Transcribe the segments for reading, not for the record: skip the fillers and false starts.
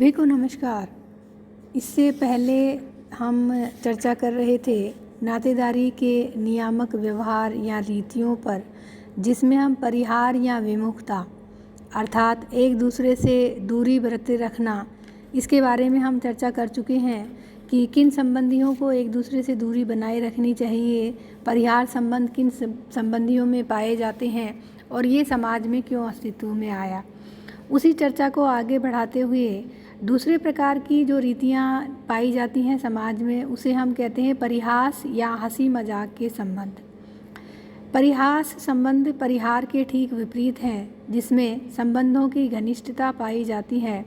सभी को नमस्कार। इससे पहले हम चर्चा कर रहे थे नातेदारी के नियामक व्यवहार या रीतियों पर, जिसमें हम परिहार या विमुखता अर्थात एक दूसरे से दूरी बरते रखना, इसके बारे में हम चर्चा कर चुके हैं कि किन संबंधियों को एक दूसरे से दूरी बनाए रखनी चाहिए, परिहार संबंध किन संबंधियों में पाए जाते हैं और ये समाज में क्यों अस्तित्व में आया। उसी चर्चा को आगे बढ़ाते हुए दूसरे प्रकार की जो रीतियाँ पाई जाती हैं समाज में, उसे हम कहते हैं परिहास या हंसी मजाक के संबंध। परिहास संबंध परिहार के ठीक विपरीत हैं, जिसमें संबंधों की घनिष्ठता पाई जाती है।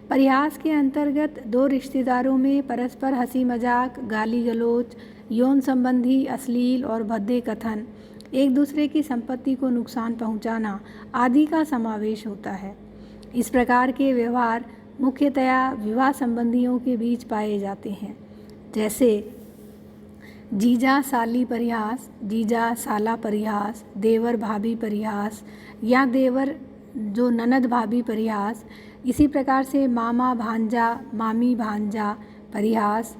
परिहास के अंतर्गत दो रिश्तेदारों में परस्पर हंसी मजाक, गाली गलौज, यौन संबंधी अश्लील और भद्दे कथन, एक दूसरे की संपत्ति को नुकसान पहुंचाना आदि का समावेश होता है। इस प्रकार के व्यवहार मुख्यतया विवाह संबंधियों के बीच पाए जाते हैं, जैसे जीजा साली परिहास, जीजा साला परिहास, देवर भाभी परिहास या देवर जो ननद भाभी परिहास। इसी प्रकार से मामा भांजा, मामी भांजा परिहास,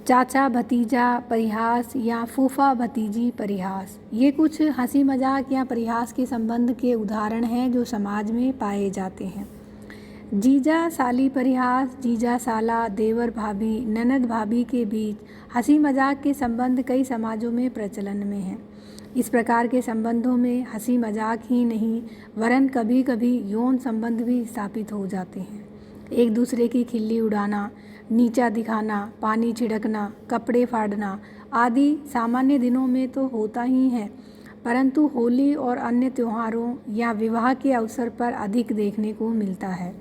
चाचा भतीजा परिहास या फूफा भतीजी परिहास। ये कुछ हंसी मजाक या परिहास के संबंध के उदाहरण हैं जो समाज में पाए जाते हैं। जीजा साली परिहास, जीजा साला, देवर भाभी, ननद भाभी के बीच हंसी मजाक के संबंध कई समाजों में प्रचलन में हैं। इस प्रकार के संबंधों में हंसी मजाक ही नहीं वरन कभी कभी यौन संबंध भी स्थापित हो जाते हैं। एक दूसरे की खिल्ली उड़ाना, नीचा दिखाना, पानी छिड़कना, कपड़े फाड़ना आदि सामान्य दिनों में तो होता ही है, परंतु होली और अन्य त्योहारों या विवाह के अवसर पर अधिक देखने को मिलता है।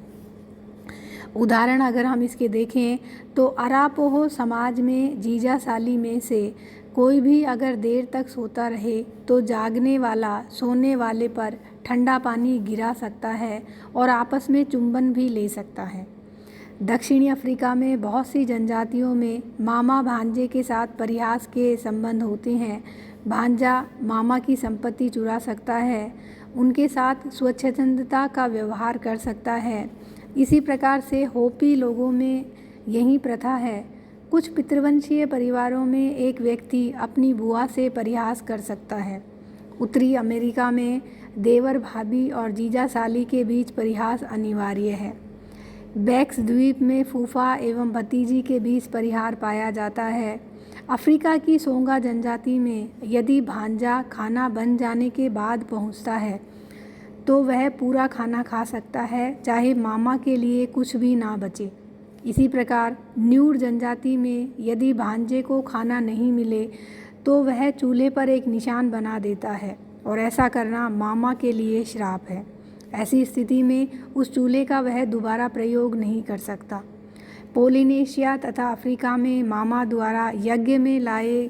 उदाहरण अगर हम इसके देखें तो अरापोहो समाज में जीजा साली में से कोई भी अगर देर तक सोता रहे तो जागने वाला सोने वाले पर ठंडा पानी गिरा सकता है और आपस में चुंबन भी ले सकता है। दक्षिणी अफ्रीका में बहुत सी जनजातियों में मामा भांजे के साथ परिहास के संबंध होते हैं। भांजा मामा की संपत्ति चुरा सकता है, उनके साथ स्वच्छंदता का व्यवहार कर सकता है। इसी प्रकार से होपी लोगों में यही प्रथा है। कुछ पितृवंशीय परिवारों में एक व्यक्ति अपनी बुआ से परिहास कर सकता है। उत्तरी अमेरिका में देवर भाभी और जीजा साली के बीच परिहास अनिवार्य है। बैक्स द्वीप में फूफा एवं भतीजी के बीच परिहार पाया जाता है। अफ्रीका की सोंगा जनजाति में यदि भांजा खाना बन जाने के बाद पहुंचता है तो वह पूरा खाना खा सकता है, चाहे मामा के लिए कुछ भी ना बचे। इसी प्रकार न्यूर जनजाति में यदि भांजे को खाना नहीं मिले तो वह चूल्हे पर एक निशान बना देता है और ऐसा करना मामा के लिए श्राप है। ऐसी स्थिति में उस चूल्हे का वह दोबारा प्रयोग नहीं कर सकता। पोलिनेशिया तथा अफ्रीका में मामा द्वारा यज्ञ में लाए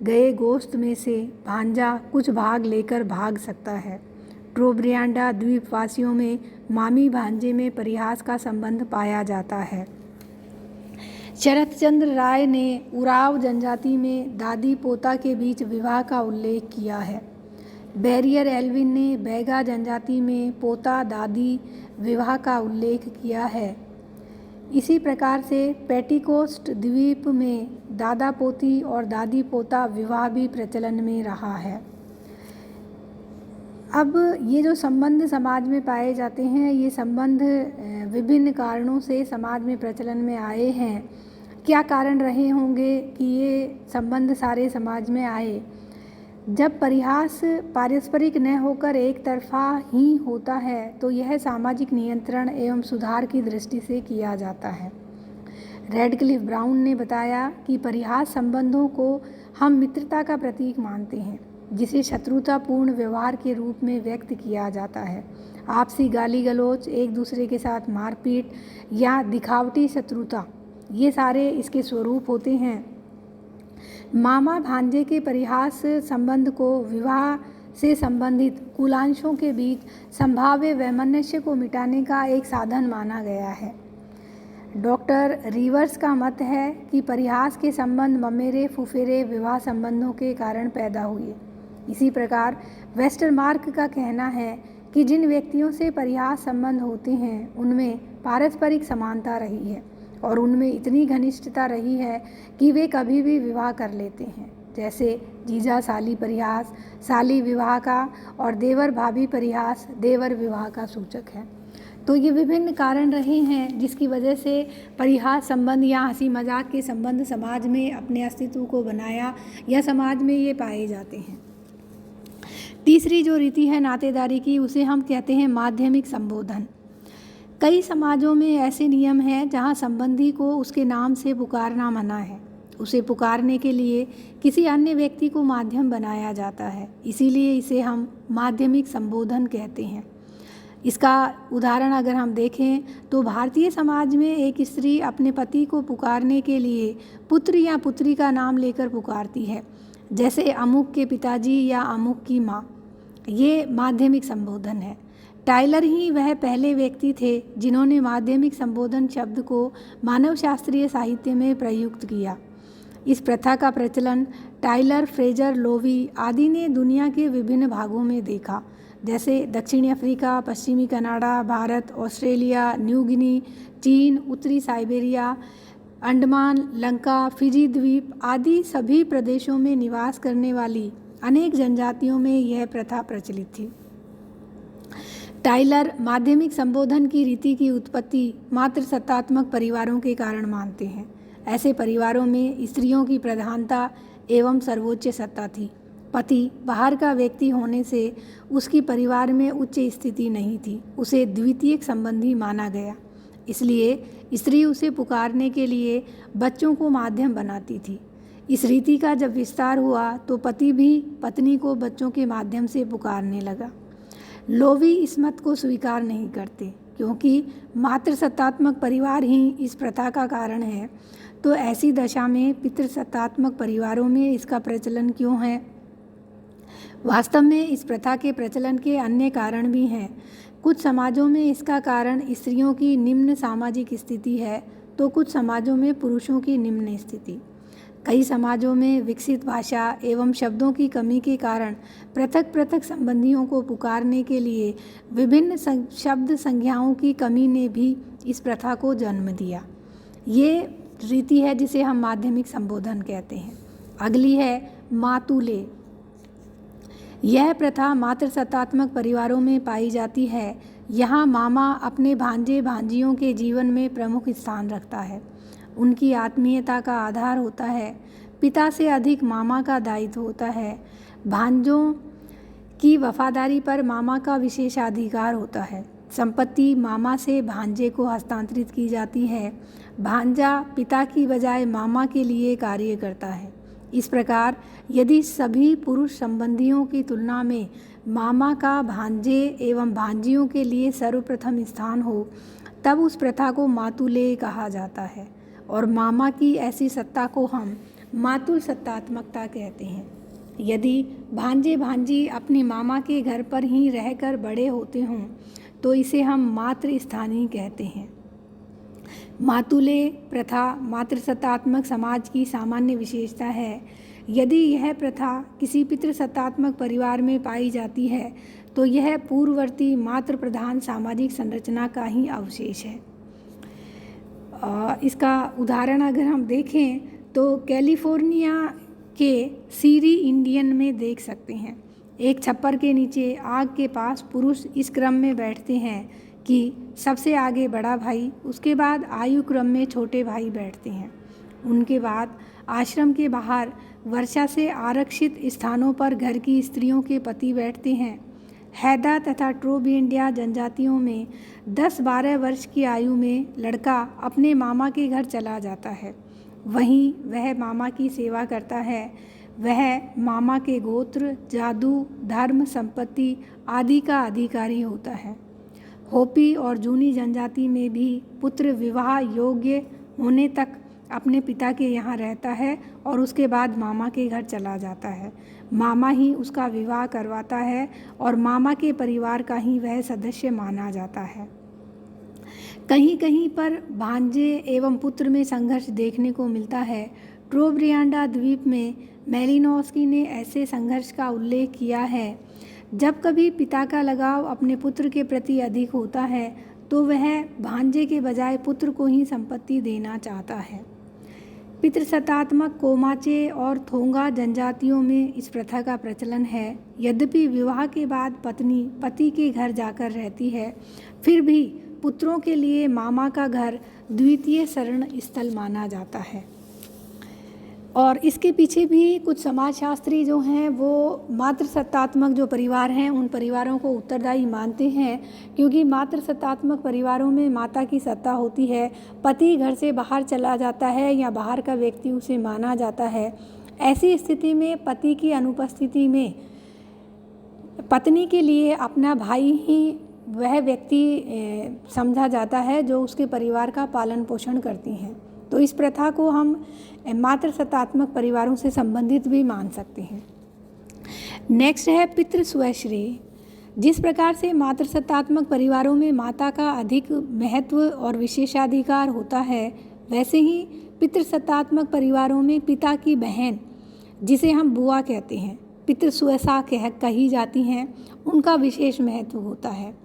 गए गोश्त में से भांजा कुछ भाग लेकर भाग सकता है। ट्रोब्रियांडा द्वीपवासियों में मामी भांजे में परिहास का संबंध पाया जाता है। शरत चंद्र राय ने उराव जनजाति में दादी पोता के बीच विवाह का उल्लेख किया है। बैरियर एल्विन ने बैगा जनजाति में पोता दादी विवाह का उल्लेख किया है। इसी प्रकार से पेटिकोस्ट द्वीप में दादा पोती और दादी पोता विवाह भी प्रचलन में रहा है। अब ये जो संबंध समाज में पाए जाते हैं, ये संबंध विभिन्न कारणों से समाज में प्रचलन में आए हैं। क्या कारण रहे होंगे कि ये संबंध सारे समाज में आए? जब परिहास पारस्परिक न होकर एक तरफा ही होता है तो यह सामाजिक नियंत्रण एवं सुधार की दृष्टि से किया जाता है। रेडक्लिफ ब्राउन ने बताया कि परिहास संबंधों को हम मित्रता का प्रतीक मानते हैं, जिसे शत्रुतापूर्ण व्यवहार के रूप में व्यक्त किया जाता है। आपसी गाली गलौज, एक दूसरे के साथ मारपीट या दिखावटी शत्रुता, ये सारे इसके स्वरूप होते हैं। मामा भांजे के परिहास संबंध को विवाह से संबंधित कुलांशों के बीच संभाव्य वैमनस्य को मिटाने का एक साधन माना गया है। डॉक्टर रिवर्स का मत है कि परिहास के संबंध ममेरे फुफेरे विवाह संबंधों के कारण पैदा हुए। इसी प्रकार वेस्टरमार्क का कहना है कि जिन व्यक्तियों से परिहास संबंध होते हैं उनमें पारस्परिक समानता रही है और उनमें इतनी घनिष्ठता रही है कि वे कभी भी विवाह कर लेते हैं, जैसे जीजा साली परिहास साली विवाह का और देवर भाभी परिहास देवर विवाह का सूचक है। तो ये विभिन्न कारण रहे हैं जिसकी वजह से परिहास संबंध या हंसी मजाक के संबंध समाज में अपने अस्तित्व को बनाया या समाज में ये पाए जाते हैं। तीसरी जो रीति है नातेदारी की, उसे हम कहते हैं माध्यमिक संबोधन। कई समाजों में ऐसे नियम हैं जहां संबंधी को उसके नाम से पुकारना मना है। उसे पुकारने के लिए किसी अन्य व्यक्ति को माध्यम बनाया जाता है, इसीलिए इसे हम माध्यमिक संबोधन कहते हैं। इसका उदाहरण अगर हम देखें तो भारतीय समाज में एक स्त्री अपने पति को पुकारने के लिए पुत्र या पुत्री का नाम लेकर पुकारती है, जैसे अमुक के पिताजी या अमुक की माँ। ये माध्यमिक संबोधन है। टाइलर ही वह पहले व्यक्ति थे जिन्होंने माध्यमिक संबोधन शब्द को मानवशास्त्रीय साहित्य में प्रयुक्त किया। इस प्रथा का प्रचलन टाइलर, फ्रेजर, लोवी आदि ने दुनिया के विभिन्न भागों में देखा, जैसे दक्षिणी अफ्रीका, पश्चिमी Canada, Bharat, Australia, New Guinea, चीन, उत्तरी साइबेरिया, अंडमान, लंका, फिजी द्वीप आदि सभी प्रदेशों में निवास करने वाली अनेक जनजातियों में यह प्रथा प्रचलित थी। टाइलर माध्यमिक संबोधन की रीति की उत्पत्ति मातृसत्तात्मक परिवारों के कारण मानते हैं। ऐसे परिवारों में स्त्रियों की प्रधानता एवं सर्वोच्च सत्ता थी। पति बाहर का व्यक्ति होने से उसकी परिवार में उच्च स्थिति नहीं थी, उसे द्वितीयक संबंधी माना गया। इसलिए स्त्री उसे पुकारने के लिए बच्चों को माध्यम बनाती थी। इस रीति का जब विस्तार हुआ तो पति भी पत्नी को बच्चों के माध्यम से पुकारने लगा। लोवी इस मत को स्वीकार नहीं करते क्योंकि मातृसत्तात्मक परिवार ही इस प्रथा का कारण है। तो ऐसी दशा में पितृसत्तात्मक परिवारों में इसका प्रचलन क्यों है? वास्तव में इस प्रथा के प्रचलन के अन्य कारण भी हैं। कुछ समाजों में इसका कारण स्त्रियों की निम्न सामाजिक स्थिति है, तो कुछ समाजों में पुरुषों की निम्न स्थिति। कई समाजों में विकसित भाषा एवं शब्दों की कमी के कारण पृथक पृथक संबंधियों को पुकारने के लिए विभिन्न शब्द संज्ञाओं की कमी ने भी इस प्रथा को जन्म दिया। ये रीति है जिसे हम माध्यमिक संबोधन कहते हैं। अगली है मातुले। यह प्रथा मातृसत्तात्मक परिवारों में पाई जाती है। यहाँ मामा अपने भांजे भांजियों के जीवन में प्रमुख स्थान रखता है। उनकी आत्मीयता का आधार होता है। पिता से अधिक मामा का दायित्व होता है। भांजों की वफादारी पर मामा का विशेषाधिकार होता है। संपत्ति मामा से भांजे को हस्तांतरित की जाती है। भांजा पिता की बजाय मामा के लिए कार्य करता है। इस प्रकार यदि सभी पुरुष संबंधियों की तुलना में मामा का भांजे एवं भांजियों के लिए सर्वप्रथम स्थान हो, तब उस प्रथा को मातुले कहा जाता है और मामा की ऐसी सत्ता को हम मातुल सत्तात्मकता कहते हैं। यदि भांजे भांजी अपने मामा के घर पर ही रहकर बड़े होते हों तो इसे हम मातृ स्थानीय कहते हैं। मातुले प्रथा मातृसत्तात्मक समाज की सामान्य विशेषता है। यदि यह प्रथा किसी पितृसत्तात्मक परिवार में पाई जाती है तो यह पूर्ववर्ती मातृ प्रधान सामाजिक संरचना का ही अवशेष है। इसका उदाहरण अगर हम देखें तो कैलिफोर्निया के सीरी इंडियन में देख सकते हैं। एक छप्पर के नीचे आग के पास पुरुष इस क्रम में बैठते हैं कि सबसे आगे बड़ा भाई, उसके बाद आयु क्रम में छोटे भाई बैठते हैं। उनके बाद आश्रम के बाहर वर्षा से आरक्षित स्थानों पर घर की स्त्रियों के पति बैठते हैं। हैदा तथा ट्रोबिंडिया जनजातियों में 10-12 वर्ष की आयु में लड़का अपने मामा के घर चला जाता है। वहीं वह मामा की सेवा करता है। वह मामा के गोत्र, जादू, धर्म, संपत्ति आदि का अधिकारी होता है। होपी और जूनी जनजाति में भी पुत्र विवाह योग्य होने तक अपने पिता के यहाँ रहता है और उसके बाद मामा के घर चला जाता है। मामा ही उसका विवाह करवाता है और मामा के परिवार का ही वह सदस्य माना जाता है। कहीं कहीं पर भांजे एवं पुत्र में संघर्ष देखने को मिलता है। ट्रोब्रियांडा द्वीप में मेलिनोस्की ने ऐसे संघर्ष का उल्लेख किया है। जब कभी पिता का लगाव अपने पुत्र के प्रति अधिक होता है तो वह भांजे के बजाय पुत्र को ही संपत्ति देना चाहता है। पितृसत्तात्मक कोमाचे और थोंगा जनजातियों में इस प्रथा का प्रचलन है। यद्यपि विवाह के बाद पत्नी पति के घर जाकर रहती है, फिर भी पुत्रों के लिए मामा का घर द्वितीय शरण स्थल माना जाता है। और इसके पीछे भी कुछ समाजशास्त्री जो हैं वो मातृसत्तात्मक जो परिवार हैं उन परिवारों को उत्तरदायी मानते हैं, क्योंकि मातृसत्तात्मक परिवारों में माता की सत्ता होती है। पति घर से बाहर चला जाता है या बाहर का व्यक्ति उसे माना जाता है। ऐसी स्थिति में पति की अनुपस्थिति में पत्नी के लिए अपना भाई ही वह व्यक्ति समझा जाता है जो उसके परिवार का पालन पोषण करती हैं। तो इस प्रथा को हम मातृसत्तात्मक परिवारों से संबंधित भी मान सकते हैं। नेक्स्ट है पितृस्वश्रेय। जिस प्रकार से मातृसत्तात्मक परिवारों में माता का अधिक महत्व और विशेषाधिकार होता है, वैसे ही पितृसत्तात्मक परिवारों में पिता की बहन, जिसे हम बुआ कहते हैं, पितृस्वसा कही जाती हैं, उनका विशेष महत्व होता है।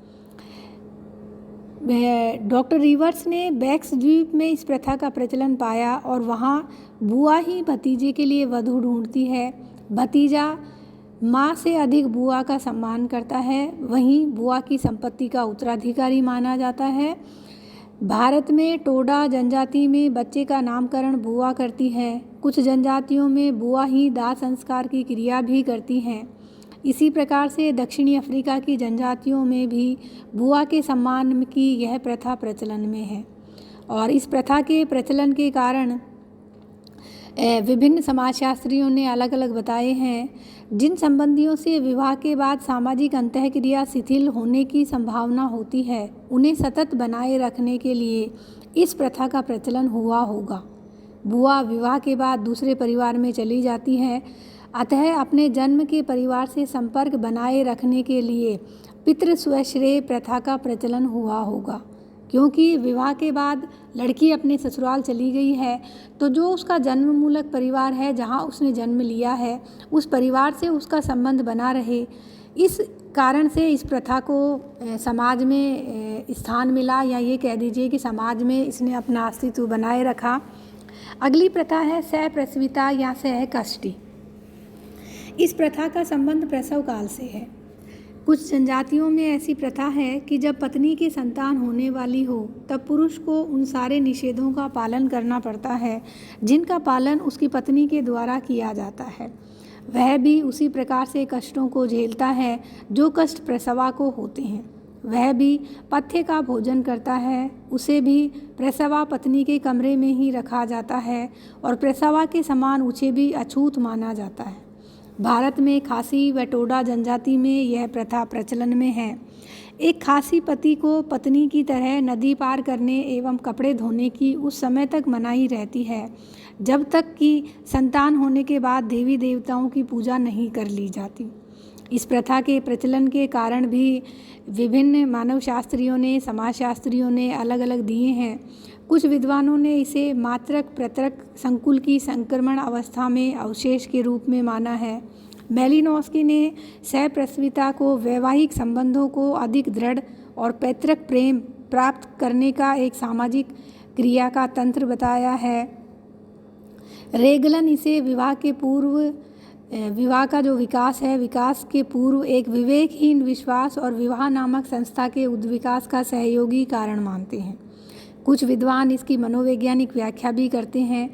डॉक्टर रिवर्स ने बैक्स द्वीप में इस प्रथा का प्रचलन पाया और वहाँ बुआ ही भतीजे के लिए वधू ढूंढती है। भतीजा माँ से अधिक बुआ का सम्मान करता है, वहीं बुआ की संपत्ति का उत्तराधिकारी माना जाता है। भारत में टोडा जनजाति में बच्चे का नामकरण बुआ करती है। कुछ जनजातियों में बुआ ही दाह संस्कार की क्रिया भी करती हैं। इसी प्रकार से दक्षिणी अफ्रीका की जनजातियों में भी बुआ के सम्मान की यह प्रथा प्रचलन में है। और इस प्रथा के प्रचलन के कारण विभिन्न समाजशास्त्रियों ने अलग अलग बताए हैं। जिन संबंधियों से विवाह के बाद सामाजिक अंतःक्रिया शिथिल होने की संभावना होती है, उन्हें सतत बनाए रखने के लिए इस प्रथा का प्रचलन हुआ होगा। बुआ विवाह के बाद दूसरे परिवार में चली जाती है, अतः अपने जन्म के परिवार से संपर्क बनाए रखने के लिए पितृस्वश्रेय प्रथा का प्रचलन हुआ होगा। क्योंकि विवाह के बाद लड़की अपने ससुराल चली गई है, तो जो उसका जन्म मूलक परिवार है, जहाँ उसने जन्म लिया है, उस परिवार से उसका संबंध बना रहे, इस कारण से इस प्रथा को समाज में स्थान मिला, या ये कह दीजिए कि समाज में इसने अपना अस्तित्व बनाए रखा। अगली प्रथा है सहप्रसविता या सहकष्टी। इस प्रथा का संबंध प्रसव काल से है। कुछ जनजातियों में ऐसी प्रथा है कि जब पत्नी की संतान होने वाली हो, तब पुरुष को उन सारे निषेधों का पालन करना पड़ता है जिनका पालन उसकी पत्नी के द्वारा किया जाता है। वह भी उसी प्रकार से कष्टों को झेलता है जो कष्ट प्रसवा को होते हैं। वह भी पथ्य का भोजन करता है, उसे भी प्रसवा पत्नी के कमरे में ही रखा जाता है और प्रसवा के समान उसे भी अछूत माना जाता है। भारत में खासी व टोडा जनजाति में यह प्रथा प्रचलन में है। एक खासी पति को पत्नी की तरह नदी पार करने एवं कपड़े धोने की उस समय तक मनाही रहती है जब तक कि संतान होने के बाद देवी देवताओं की पूजा नहीं कर ली जाती। इस प्रथा के प्रचलन के कारण भी विभिन्न मानवशास्त्रियों ने, समाजशास्त्रियों ने अलग अलग दिए हैं। कुछ विद्वानों ने इसे मात्रक प्रत्रक संकुल की संक्रमण अवस्था में अवशेष के रूप में माना है। मेलिनोस्की ने सहप्रसविता को वैवाहिक संबंधों को अधिक दृढ़ और पैतृक प्रेम प्राप्त करने का एक सामाजिक क्रिया का तंत्र बताया है। रेगलन इसे विवाह के पूर्व, विवाह का जो विकास है, विकास के पूर्व एक विवेकहीन विश्वास और विवाह नामक संस्था के उद्विकास का सहयोगी कारण मानते हैं। कुछ विद्वान इसकी मनोवैज्ञानिक व्याख्या भी करते हैं।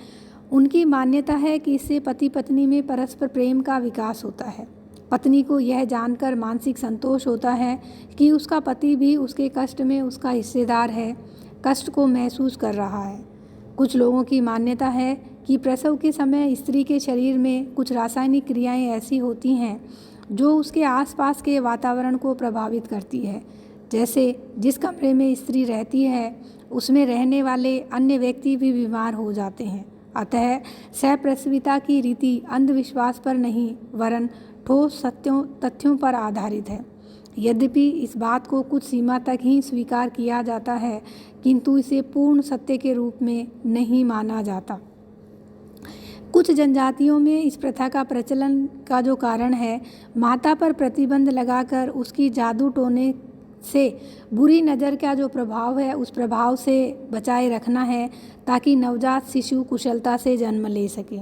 उनकी मान्यता है कि इससे पति पत्नी में परस्पर प्रेम का विकास होता है। पत्नी को यह जानकर मानसिक संतोष होता है कि उसका पति भी उसके कष्ट में उसका हिस्सेदार है, कष्ट को महसूस कर रहा है। कुछ लोगों की मान्यता है कि प्रसव के समय स्त्री के शरीर में कुछ रासायनिक क्रियाएं ऐसी होती हैं जो उसके आसपास के वातावरण को प्रभावित करती है। जैसे जिस कमरे में स्त्री रहती है उसमें रहने वाले अन्य व्यक्ति भी बीमार हो जाते हैं। अतः सहप्रसविता की रीति अंधविश्वास पर नहीं वरन ठोस तथ्यों पर आधारित है। यद्यपि इस बात को कुछ सीमा तक ही स्वीकार किया जाता है, किंतु इसे पूर्ण सत्य के रूप में नहीं माना जाता। कुछ जनजातियों में इस प्रथा का प्रचलन का जो कारण है, माता पर प्रतिबंध लगाकर उसकी जादू टोने से बुरी नज़र का जो प्रभाव है उस प्रभाव से बचाए रखना है ताकि नवजात शिशु कुशलता से जन्म ले सके।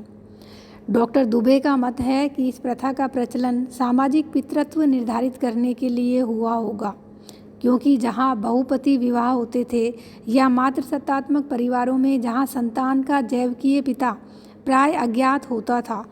डॉक्टर दुबे का मत है कि इस प्रथा का प्रचलन सामाजिक पितृत्व निर्धारित करने के लिए हुआ होगा, क्योंकि जहाँ बहुपति विवाह होते थे या मातृसत्तात्मक परिवारों में जहाँ संतान का जैविकीय पिता प्राय अज्ञात होता था,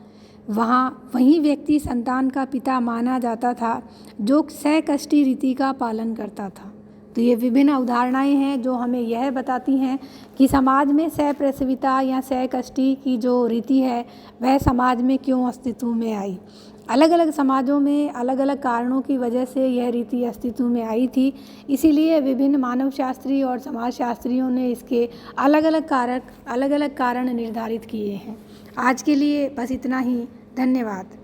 वही व्यक्ति संतान का पिता माना जाता था जो सहकष्टी रीति का पालन करता था। तो ये विभिन्न अवधारणाएं हैं जो हमें यह बताती हैं कि समाज में सहप्रसविता या सहकष्टी की जो रीति है वह समाज में क्यों अस्तित्व में आई। अलग अलग समाजों में अलग अलग कारणों की वजह से यह रीति अस्तित्व में आई थी, इसीलिए विभिन्न मानवशास्त्री और समाजशास्त्रियों ने इसके अलग अलग कारण निर्धारित किए हैं। आज के लिए बस इतना ही। धन्यवाद।